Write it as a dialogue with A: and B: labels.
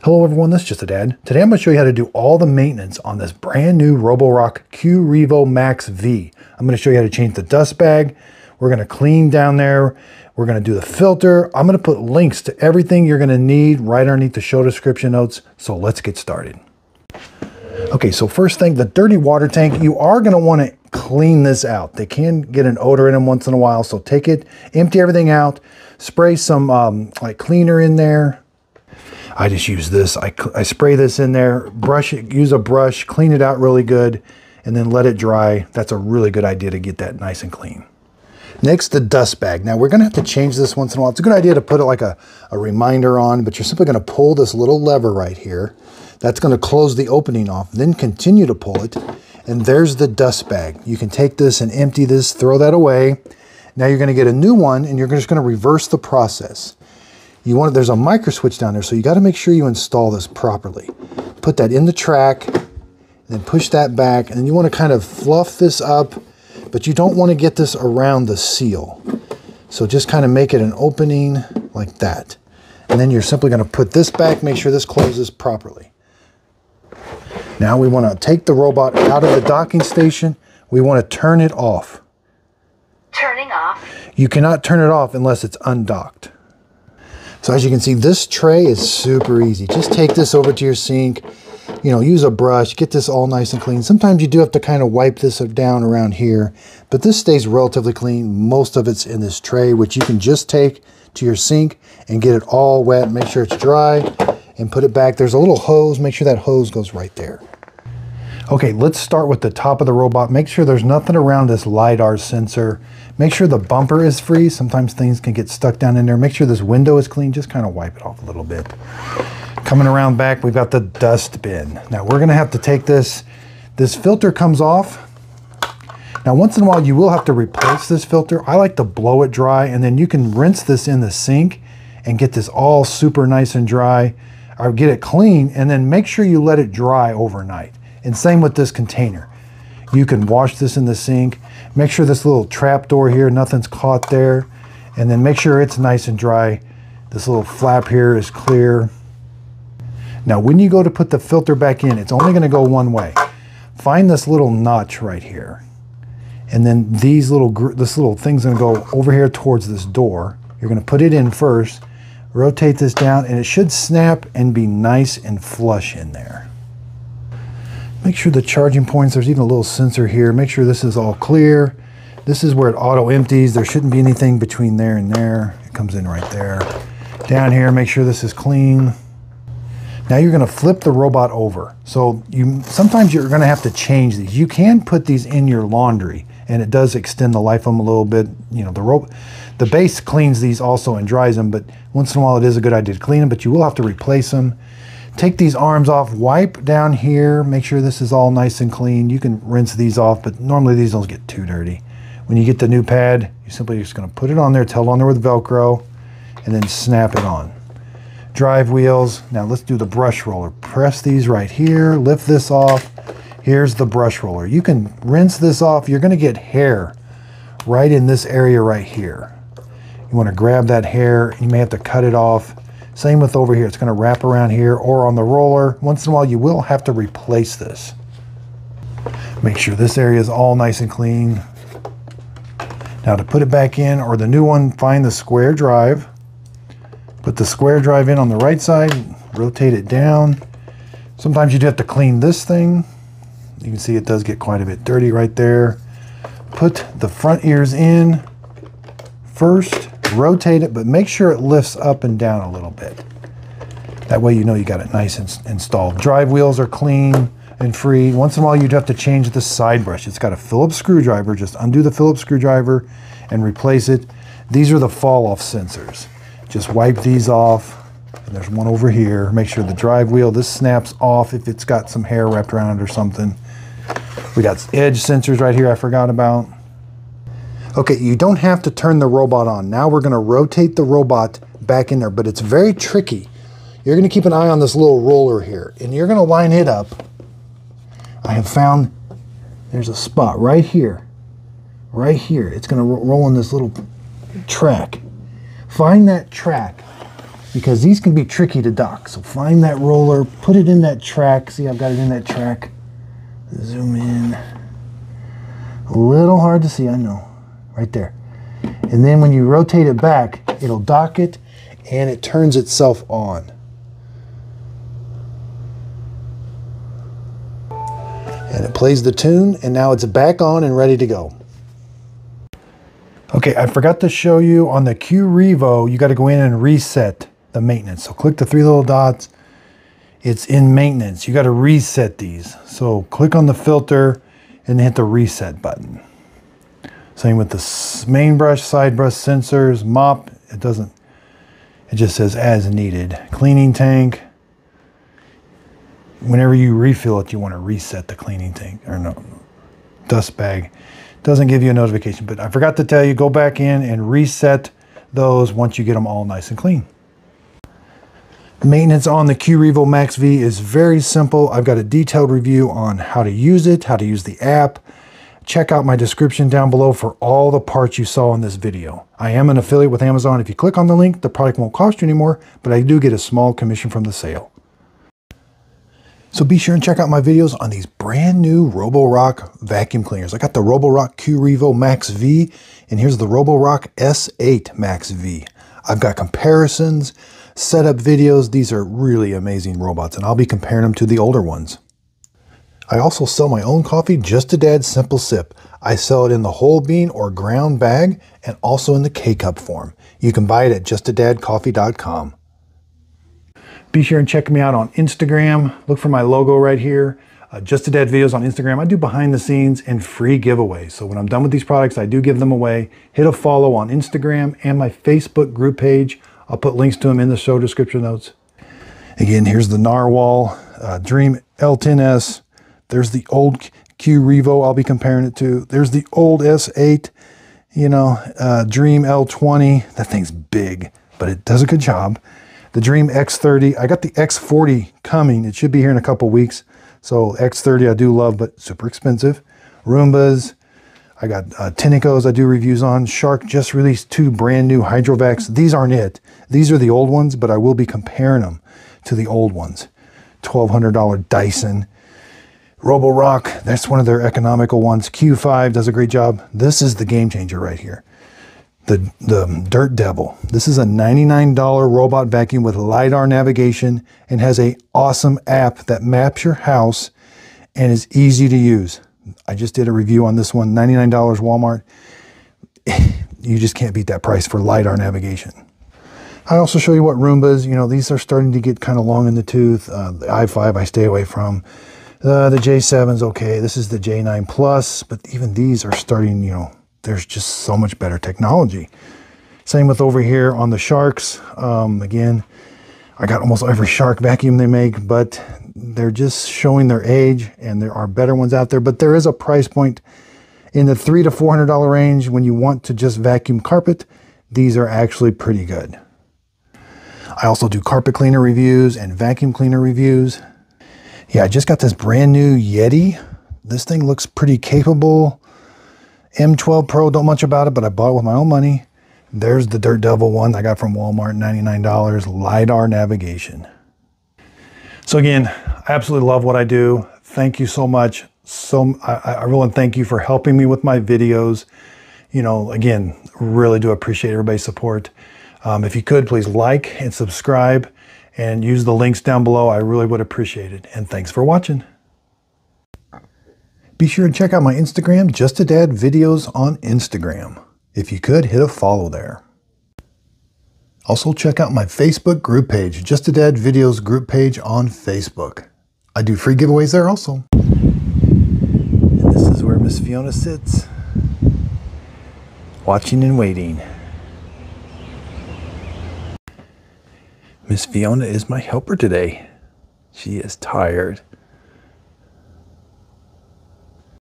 A: Hello everyone, this is Just a Dad. Today I'm going to show you how to do all the maintenance on this brand new Roborock Qrevo MaxV. I'm going to show you how to change the dust bag. We're going to clean down there. We're going to do the filter. I'm going to put links to everything you're going to need right underneath the show description notes. So let's get started. Okay, so first thing, the dirty water tank, you are going to want to clean this out. They can get an odor in them once in a while, so take it, empty everything out, spray some like cleaner in there. I just use this. I spray this in there, brush it, use a brush, clean it out really good, and then let it dry. That's a really good idea to get that nice and clean. Next, the dust bag. Now, we're going to have to change this once in a while. It's a good idea to put it like a reminder on, but you're simply going to pull this little lever right here. That's going to close the opening off. Then continue to pull it, and there's the dust bag. You can take this and empty this, throw that away. Now you're going to get a new one, and you're just going to reverse the process. There's a micro switch down there, so you got to make sure you install this properly. Put that in the track, then push that back, and then you want to kind of fluff this up, but you don't want to get this around the seal. So just kind of make it an opening like that. And then you're simply going to put this back, make sure this closes properly. Now we want to take the robot out of the docking station. We want to turn it off.
B: Turning off.
A: You cannot turn it off unless it's undocked. So as you can see, this tray is super easy. Just take this over to your sink, use a brush, get this all nice and clean. Sometimes you do have to kind of wipe this down around here, but this stays relatively clean. Most of it's in this tray, which you can just take to your sink and get it all wet, make sure it's dry, and put it back. There's a little hose, make sure that hose goes right there. Okay, let's start with the top of the robot. Make sure there's nothing around this LiDAR sensor. Make sure the bumper is free. Sometimes things can get stuck down in there. Make sure this window is clean. Just kind of wipe it off a little bit. Coming around back, we've got the dust bin. Now we're gonna have to take this filter comes off. Now once in a while you will have to replace this filter. I like to blow it dry, and then you can rinse this in the sink and get this all super nice and dry, or get it clean, and then make sure you let it dry overnight. And same with this container. You can wash this in the sink. Make sure this little trap door here, nothing's caught there. And then make sure it's nice and dry. This little flap here is clear. Now, when you go to put the filter back in, it's only gonna go one way. Find this little notch right here. And then this little thing's gonna go over here towards this door. You're gonna put it in first, rotate this down, and it should snap and be nice and flush in there. Make sure the charging points, there's even a little sensor here. Make sure this is all clear. This is where it auto empties. There shouldn't be anything between there and there. It comes in right there. Down here, make sure this is clean. Now you're gonna flip the robot over. So sometimes you're gonna have to change these. You can put these in your laundry, and it does extend the life of them a little bit. The base cleans these also and dries them, but once in a while it is a good idea to clean them, but you will have to replace them. Take these arms off, wipe down here, make sure this is all nice and clean. You can rinse these off, but normally these don't get too dirty. When you get the new pad, you're simply just gonna put it on there, it's held on there with Velcro, and then snap it on. Drive wheels, now let's do the brush roller. Press these right here, lift this off. Here's the brush roller. You can rinse this off. You're gonna get hair right in this area right here. You wanna grab that hair, you may have to cut it off. Same with over here, it's gonna wrap around here or on the roller. Once in a while, you will have to replace this. Make sure this area is all nice and clean. Now to put it back in, or the new one, find the square drive. Put the square drive in on the right side, rotate it down. Sometimes you do have to clean this thing. You can see it does get quite a bit dirty right there. Put the front ears in first. Rotate it, but make sure it lifts up and down a little bit. That way you know you got it nice and installed. Drive wheels are clean and free. Once in a while you'd have to change the side brush. It's got a Phillips screwdriver. Just undo the Phillips screwdriver and replace it. These are the fall off sensors. Just wipe these off. And there's one over here. Make sure the drive wheel, this snaps off if it's got some hair wrapped around it or something. We got edge sensors right here I forgot about. Okay, you don't have to turn the robot on. Now we're gonna rotate the robot back in there, but it's very tricky. You're gonna keep an eye on this little roller here, and you're gonna line it up. I have found there's a spot right here. Right here. It's gonna roll on this little track. Find that track because these can be tricky to dock. So find that roller, put it in that track. See, I've got it in that track. Zoom in. A little hard to see, I know. Right there. And then when you rotate it back, it'll dock it and it turns itself on. And it plays the tune, and now it's back on and ready to go. Okay, I forgot to show you on the Qrevo, you got to go in and reset the maintenance. So click the three little dots. It's in maintenance. You got to reset these. So click on the filter and hit the reset button. Same with the main brush, side brush, sensors, mop. It just says as needed. Cleaning tank. Whenever you refill it, you want to reset the cleaning tank, or no, dust bag. Doesn't give you a notification, but I forgot to tell you, go back in and reset those once you get them all nice and clean. Maintenance on the Qrevo MaxV is very simple. I've got a detailed review on how to use it, how to use the app. Check out my description down below for all the parts you saw in this video. I am an affiliate with Amazon. If you click on the link, the product won't cost you anymore, but I do get a small commission from the sale. So be sure and check out my videos on these brand new Roborock vacuum cleaners. I got the Roborock Qrevo MaxV, and here's the Roborock S8 MaxV. I've got comparisons, setup videos. These are really amazing robots, and I'll be comparing them to the older ones. I also sell my own coffee, Just a Dad Simple Sip. I sell it in the whole bean or ground bag, and also in the K-Cup form. You can buy it at justadadcoffee.com. Be sure and check me out on Instagram. Look for my logo right here. Just a Dad videos on Instagram. I do behind the scenes and free giveaways. So when I'm done with these products, I do give them away. Hit a follow on Instagram and my Facebook group page. I'll put links to them in the show description notes. Again, here's the Narwhal Dream L10S. There's the old Qrevo I'll be comparing it to. There's the old S8, Dream L20. That thing's big, but it does a good job. The Dream X30. I got the X40 coming. It should be here in a couple weeks. So X30 I do love, but super expensive. Roombas. I got Tinicos I do reviews on. Shark just released 2 brand new Hydrovacs. These aren't it. These are the old ones, but I will be comparing them to the old ones. $1,200 Dyson. Roborock, that's one of their economical ones. Q5 does a great job. This is the game changer right here. The Dirt Devil. This is a $99 robot vacuum with LiDAR navigation and has an awesome app that maps your house and is easy to use. I just did a review on this one, $99 Walmart. You just can't beat that price for LiDAR navigation. I also show you what Roombas, these are starting to get kind of long in the tooth. The i5 I stay away from. The J7's okay. This is the J9 Plus, but even these are starting, there's just so much better technology. Same with over here on the Sharks. Again, I got almost every Shark vacuum they make, but they're just showing their age, and there are better ones out there. But there is a price point in the $300 to $400 range when you want to just vacuum carpet. These are actually pretty good. I also do carpet cleaner reviews and vacuum cleaner reviews. Yeah, I just got this brand new Yeti. This thing looks pretty capable. M12 Pro, don't much about it, but I bought it with my own money. There's the Dirt Devil one I got from Walmart, $99, LiDAR navigation. So again, I absolutely love what I do. Thank you so much. I really want to thank you for helping me with my videos. Again, really do appreciate everybody's support. If you could, please like and subscribe and use the links down below. I really would appreciate it. And thanks for watching. Be sure to check out my Instagram, Just a Dad Videos on Instagram. If you could, hit a follow there. Also check out my Facebook group page, Just a Dad Videos group page on Facebook. I do free giveaways there also. And this is where Miss Fiona sits, watching and waiting. Miss Fiona is my helper today. She is tired.